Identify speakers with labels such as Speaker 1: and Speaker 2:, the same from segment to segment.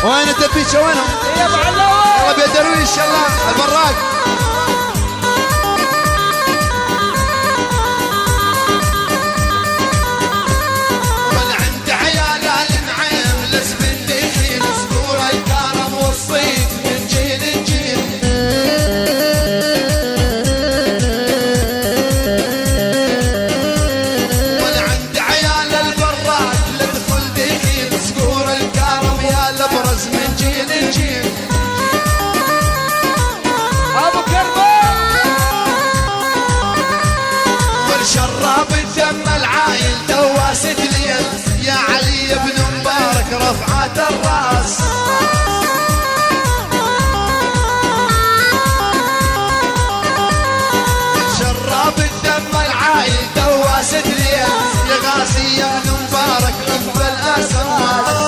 Speaker 1: وين التبيشة وينهم؟
Speaker 2: يا معلم
Speaker 1: يلا بيا درويش يلا البراق. والعند عيال النعيم لسبنديخين صدور الكرم والصيف من جيل لجيل. والعند عيال البراق لدخل ديخين صدور الكرم يا الابرز من جيل لجيل.
Speaker 2: ابو كربه
Speaker 1: والشراب الدم العايل دواسة ليل يا علي بن مبارك رفعات الراس. شراب الدم العايل دواسة ليل يا غازي يا بن مبارك رب الاسماس.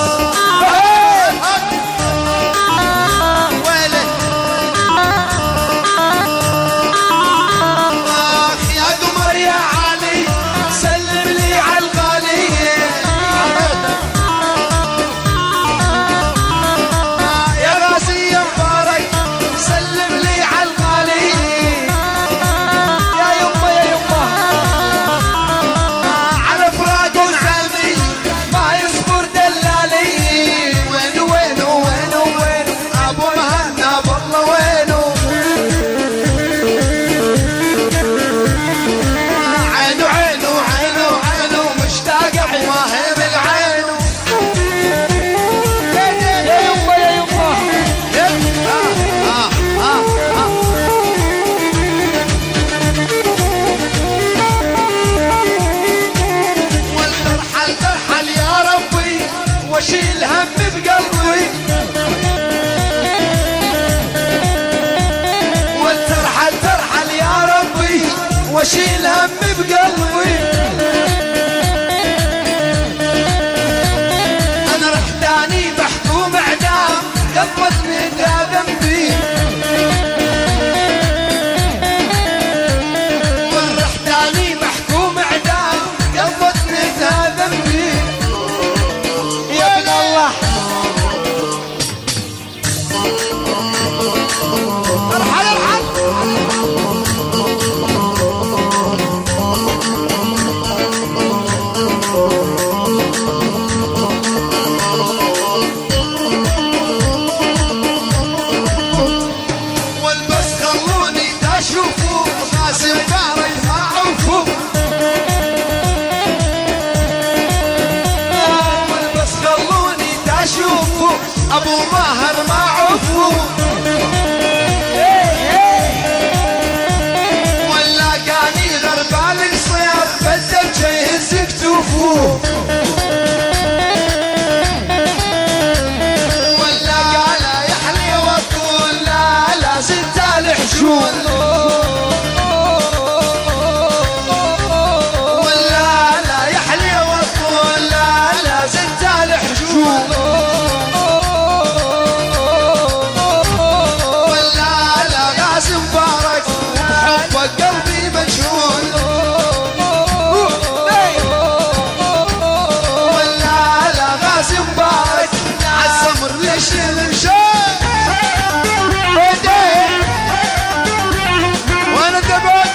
Speaker 1: واشيل هم بقلبي والترحل ترحل يا ربي واشيل هم بقلبي. انا رحتاني محكوم اعدام قبضني ذا ذنبي. والرحتاني محكوم اعدام قبضني ذا ذنبي. ارحل ارحل والبس خلوني تشوفوا غازي مبارك ما عرفوا. والبس خلوني تشوفوا ابو ماهر ما عرفوا. ولا قاني غربال الصياد بدل جيهز كتوفوه. ولا قال يحلي وطول لا لا زدت الحشود. ولا لا يحلي وطول لا لا زدت الحشود. قلبي مجهول ولا لا غازي مبارك عالسمر ليش المشاي وانا دبك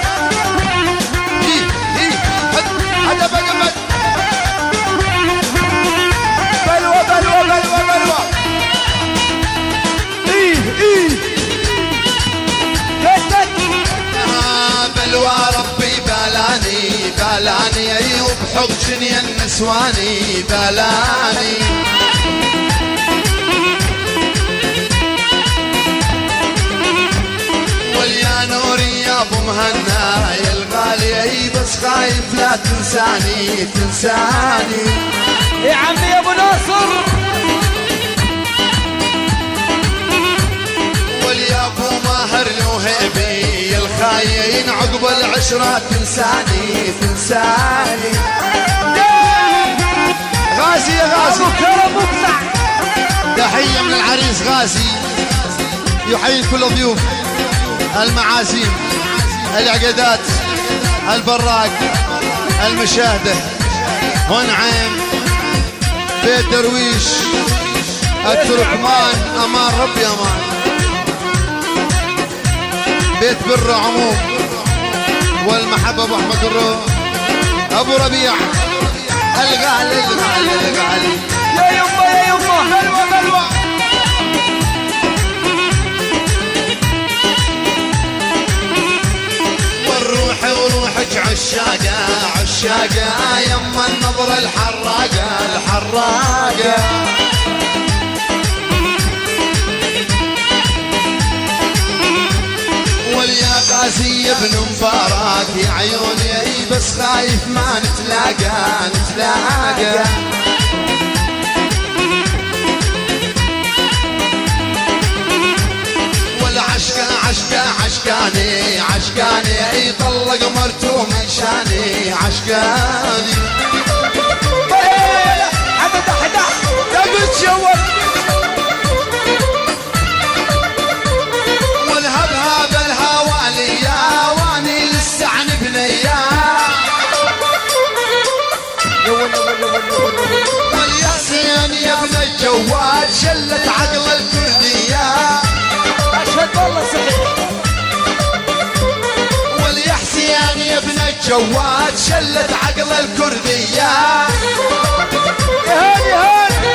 Speaker 1: هذا بقمت بلوى بلوى بلوى بلوى بلوى ربي بلاني بلاني ايوب حب جني النسواني بلاني. واليا نوري يا ابو مهنا يا الغالي اي بس خايف لا تنساني تنساني.
Speaker 2: يا عمي يا ابو ناصر
Speaker 1: واليا ابو ماهر وهيبي الخاين عقب العشرة تنساني تنساني. غازي يا غازي
Speaker 2: كرم مقطع
Speaker 1: تحية من العريس غازي يحيي كل الضيوف المعازيم العقدات البراق المشاهدة ونعيم بيت درويش التركمان امان ربي امان. بيت بر عموم والمحبة ابو احمد الروح ابو ربيع الغالي الغالي الغالي.
Speaker 2: يا يما يا يما بلوى بلوى.
Speaker 1: والروح وروحك عشاقة عشاقة يما النظرة الحراقة الحراقة. واليا قاسي ابن مبارك يا عيوني بس خايف ما نتلاقى نتلاقى. والعشقة عشقة عشقاني عشقاني يطلق مرته من شاني عشقاني.
Speaker 2: حدا حدا يا بتشوف.
Speaker 1: والهبهب الهوالي يا واني لسه عن بنيا. والياسين يا ابن الجواد شلت عقل الكردية.
Speaker 2: اشهد والله صحيح.
Speaker 1: واليحسين يا ابن الجواد شلت عقل الكردية.
Speaker 2: هاني هاني.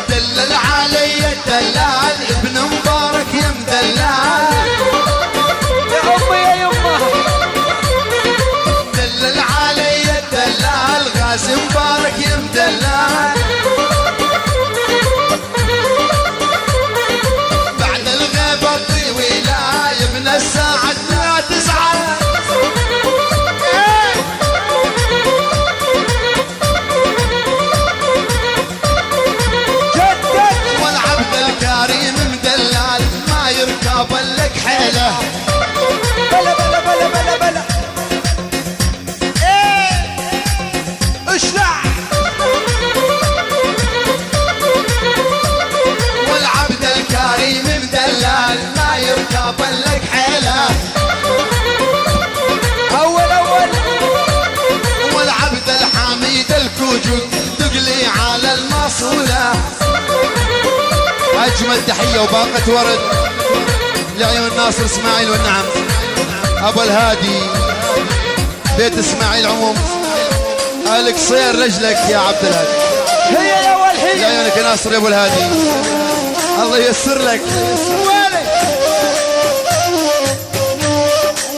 Speaker 1: تدلل علي الدلال ابن مبارك يا مدلال.
Speaker 2: يا امي يا يما.
Speaker 1: دلل علي الدلال غازي مبارك يا مدلال. بعد الغيبة الطويلة يا ابن الساعة لا تزعل. والعبد الكريم مدلال ما يركب لك حيله.
Speaker 2: بلا بلا بلا بلا بلا. اشلع.
Speaker 1: والعبد الكريم مدلال ما يركب لك حيله.
Speaker 2: اول اول.
Speaker 1: والعبد الحميد الكوجود تقلي على المصولة. اجمل تحية وباقة ورد لعيون ناصر اسماعيل والنعم ابو الهادي بيت اسماعيل عموم القصير رجلك يا عبد الهادي.
Speaker 2: هي يا اول هي.
Speaker 1: لعيونك يا ناصر يا ابو الهادي الله ييسر لك.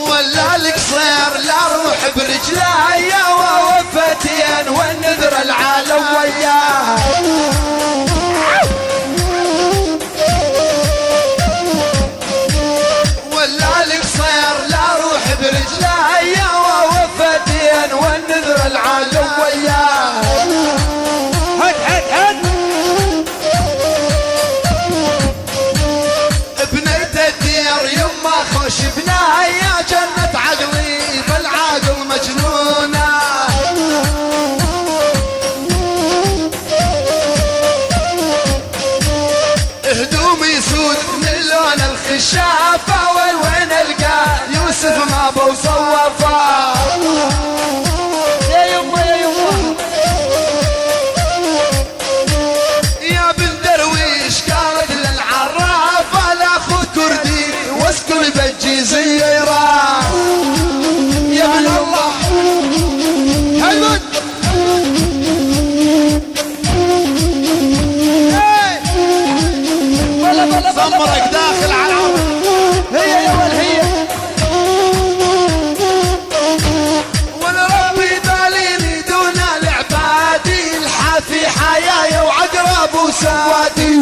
Speaker 1: ولا القصير لا روح برجلاي ووفتين والنذر العالم وياه. ولا القصير لا روح برجلاي ووفتين والنذر العالم وياه.
Speaker 2: هد هد هد.
Speaker 1: بنيت الدير يما خوش بنايا جنة عقلي بالعقل مجنونة. هدومي سود من لون الخشافة والوين القى يوسف ما بوصوفه.
Speaker 2: يا يما يا يما.
Speaker 1: يا بن درويش قالت للعرافة لا خذ كردي واسكن بالجزيرة. يا من الله هلون.
Speaker 2: بلا بلا بلا.
Speaker 1: ضمرك داخل على العمر.
Speaker 2: هي يا اول هي.
Speaker 1: والربي داليني دون العبادي الحافي حيايا وعقرب وسوادي.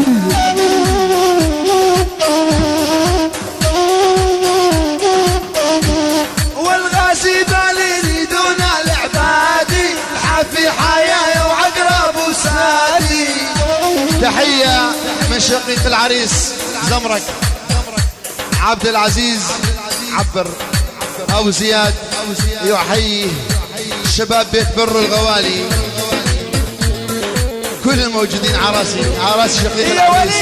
Speaker 1: والغازي داليني دون العبادي الحافي حيايا وعقرب وسادي. تحية من شقيق العريس زمرك عبد العزيز عبر ابو زياد يحيي شباب بيت بر الغوالي كل الموجودين عراسي شقيق العريس.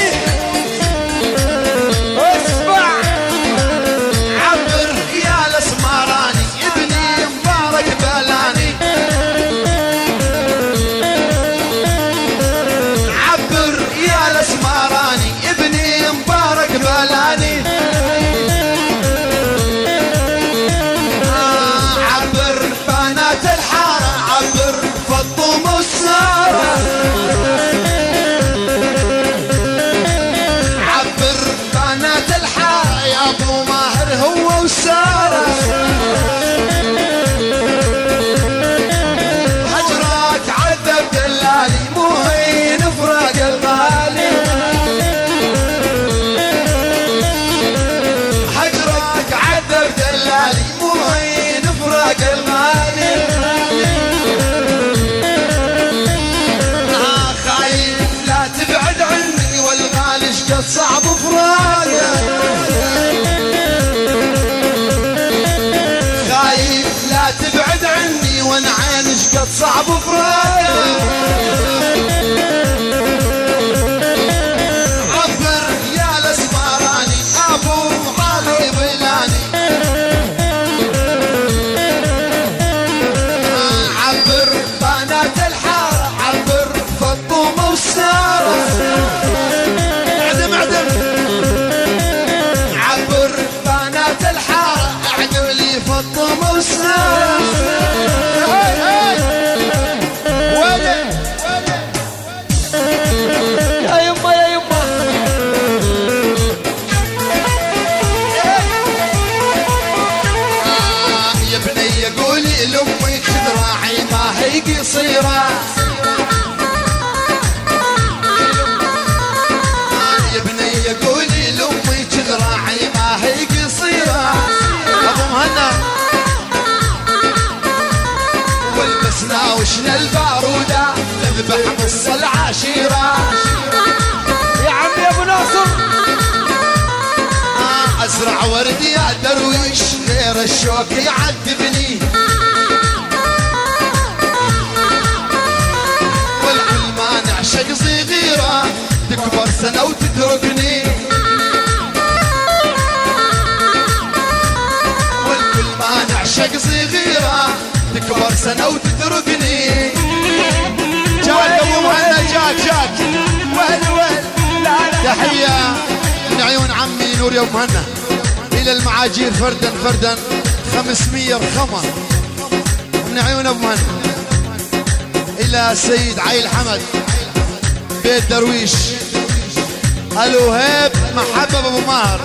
Speaker 2: اسمع.
Speaker 1: عبر يا الاسمراني ابني مبارك بلاني لا تبعد عني وانا عين شقد صعب فراقك. عبر يا الاسمراني ابو علي بلاني، عبر بنات الحاره، عبر فطومه وساره، اعدم اعدم، عبر بنات الحاره، اعدم لي فطومه وساره.
Speaker 2: يا يما يا يما
Speaker 1: يا بني قولي لامي ذراعي ما هي قصيره، يا بني قولي لامي ذراعي ما هي قصيره. ابو مهنا والبسنا وشنا الباروده نذبح نص العشيره.
Speaker 2: يا عمي يا ابو ناصر
Speaker 1: ازرع ورد يا درويش غير الشوك يعذبني، والكل ما نعشق صغيره تكبر سنه وتتركني، والكل ما نعشق صغيره تكبر سنه وتتركني. جاك ابو مهنا جاك
Speaker 2: وين وين لا لا
Speaker 1: تحيه من عيون عمي نور يا ابو مهنا الى المعاجير فردا فردا 500 رخمه من عيون ابو مهنا الى السيد عيل حمد بيت درويش الوهيب محبب ابو ماهر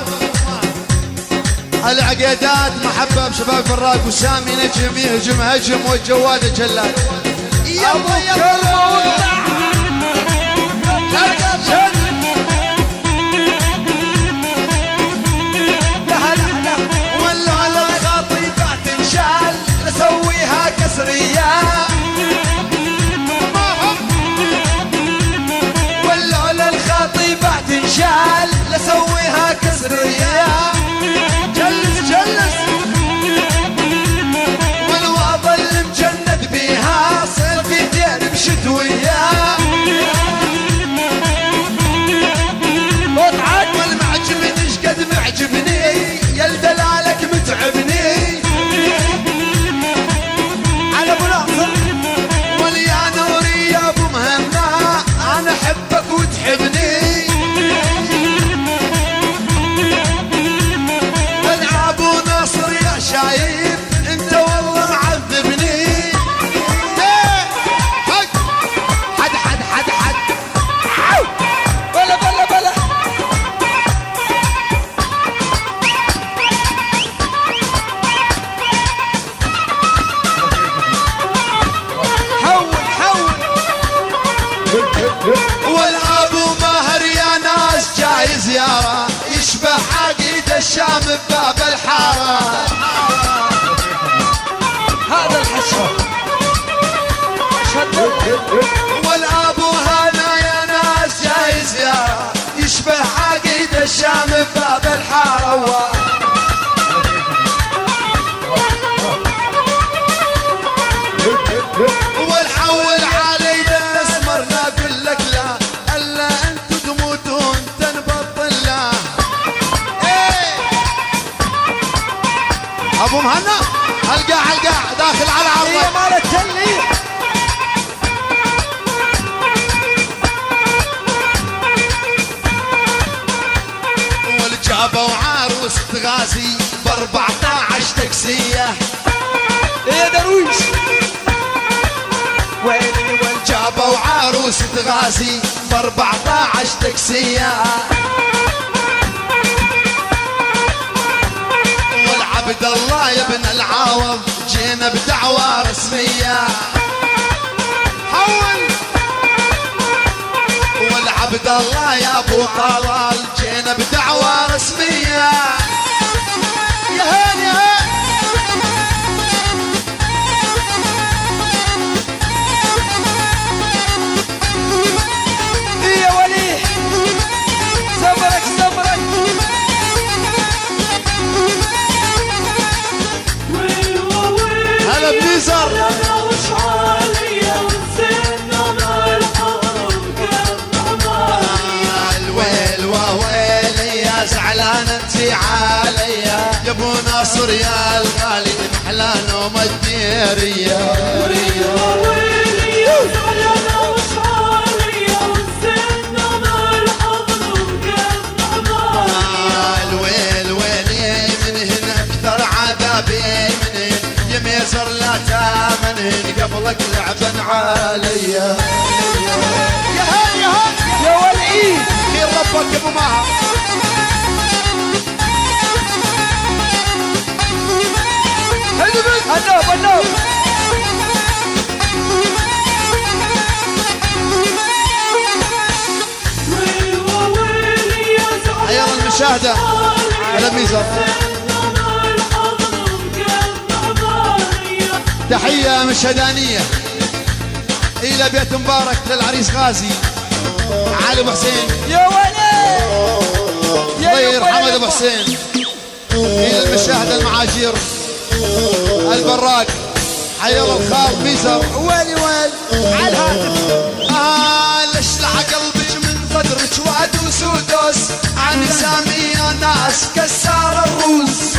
Speaker 1: العقيدات محبه بشباب براك وسامي نجم يهجم هجم والجواد جلاد.
Speaker 2: ابو كرمه
Speaker 1: ولا على الخطيبات تنشال نسويها كسريه، ولا على الخطيبات تنشال نسويها كسريه. جلس جلس ولو اظل مجند بيها صيفيتين بشتويه، والمعجبني ايش قد معجبني يا الدلالك متعبني.
Speaker 2: على ابو ناصر
Speaker 1: وليا نوري يا ابو مهنا انا احبك وتحبني، وانا ابو ناصر يا شايب انت والله معذبني. حد حد حد حد
Speaker 2: بلا بلا بلا حول حول
Speaker 1: والابو ماهر يا ناس جاي زياره يشبه عقيد الشام بباب الحاره.
Speaker 2: هذا الحشو شد
Speaker 1: والابو هنا يا ناس جاي زياره يشبه عقيد الشام بباب الحاره. والحول علينا الاسمر نقول لك لا الا انتم تموتون تنبطل لا. ابو مهنا القاع داخل على
Speaker 2: هي
Speaker 1: عرضك.
Speaker 2: مال التلي
Speaker 1: والجابه وعروس تغازي ب14 تكسيه.
Speaker 2: يا درويش
Speaker 1: ويلي والجابه وعروس تغازي ب14 تكسيه. والعبد الله يا ابن العاوض جينا بدعوه رسميه. حول والعبد الله يا ابو طلال جينا بدعوه رسميه. يا هين يا هين
Speaker 2: يا ولي صبرك صبرك
Speaker 1: هلا بنيزر الويل وويل يا زعلان انتي عليا يا ابو ناصر يا الغالي محلى نوم الديرية الويل ويلي من هنا اكثر عذابي من هنا يميزر لا تامنهن قبلك لعبا عليا يا هاني يا هاني
Speaker 2: يا ولعيد
Speaker 1: خير ربك يا ابو ماها
Speaker 2: النوب
Speaker 1: حيا المشاهدة على ميزر تحية مشهدانية إلى بيت مبارك للعريس غازي علي أبو حسين
Speaker 2: يا ولد
Speaker 1: طير حمد أبو حسين إلى المشاهدة المعاجير البراق حيا الله الخال ميزر
Speaker 2: ويلي على الهاتف
Speaker 1: لشلع قلبك من صدرك وادوس ودوس عن سامي يا ناس كسار الروس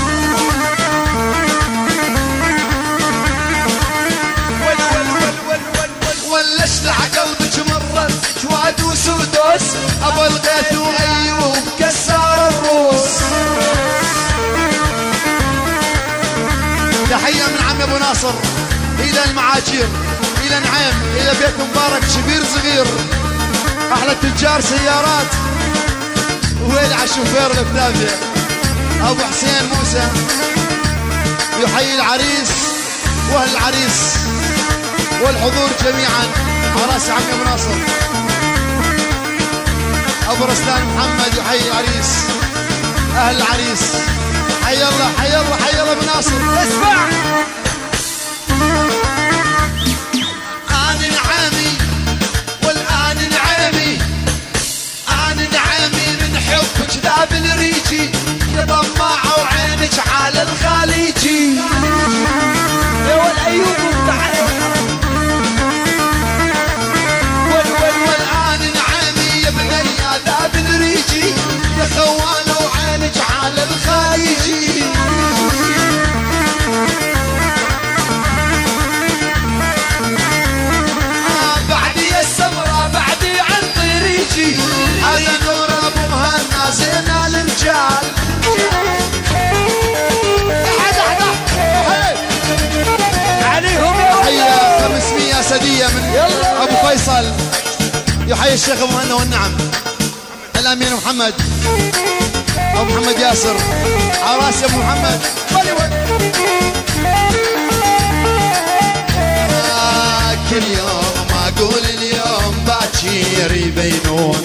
Speaker 1: ولشلع قلبك من ردك وادوس ودوس ابو الغيث وايوب كسار الروس تحية من عم ابو ناصر الى المعاجير الى نعيم الى بيت مبارك شبير صغير احلى تجار سيارات ويل على الشوفير الكتابي ابو حسين موسى يحيي العريس واهل العريس والحضور جميعا على راس عمي ابو ناصر ابو رسلان محمد يحيي العريس اهل العريس حي الله حي الله حي الله ابو ناصر
Speaker 2: اسمع
Speaker 1: انا نعامي والان نعامي انا نعامي من حبك ذاب الريجي يا طماعه وعينك على الخليجي
Speaker 2: يا ولعيوب تعال
Speaker 1: والان نعامي يا بني ذاب الريجي يا خوانه وعينك على الخليجي بعدي السمرة بعدي عن طريقي هذا نور ابو مهنا زينا الرجال
Speaker 2: عليهم يا
Speaker 1: حيا 500 اسدية من ابو فيصل يحيي الشيخ ابو مهنا والنعم الامين محمد ابو محمد ياسر عراس ابو محمد كل يوم اقول اليوم باكر يبينون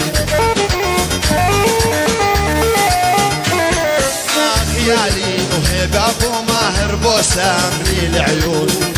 Speaker 1: خيالي وهبه ابو ماهر بوسه من العيون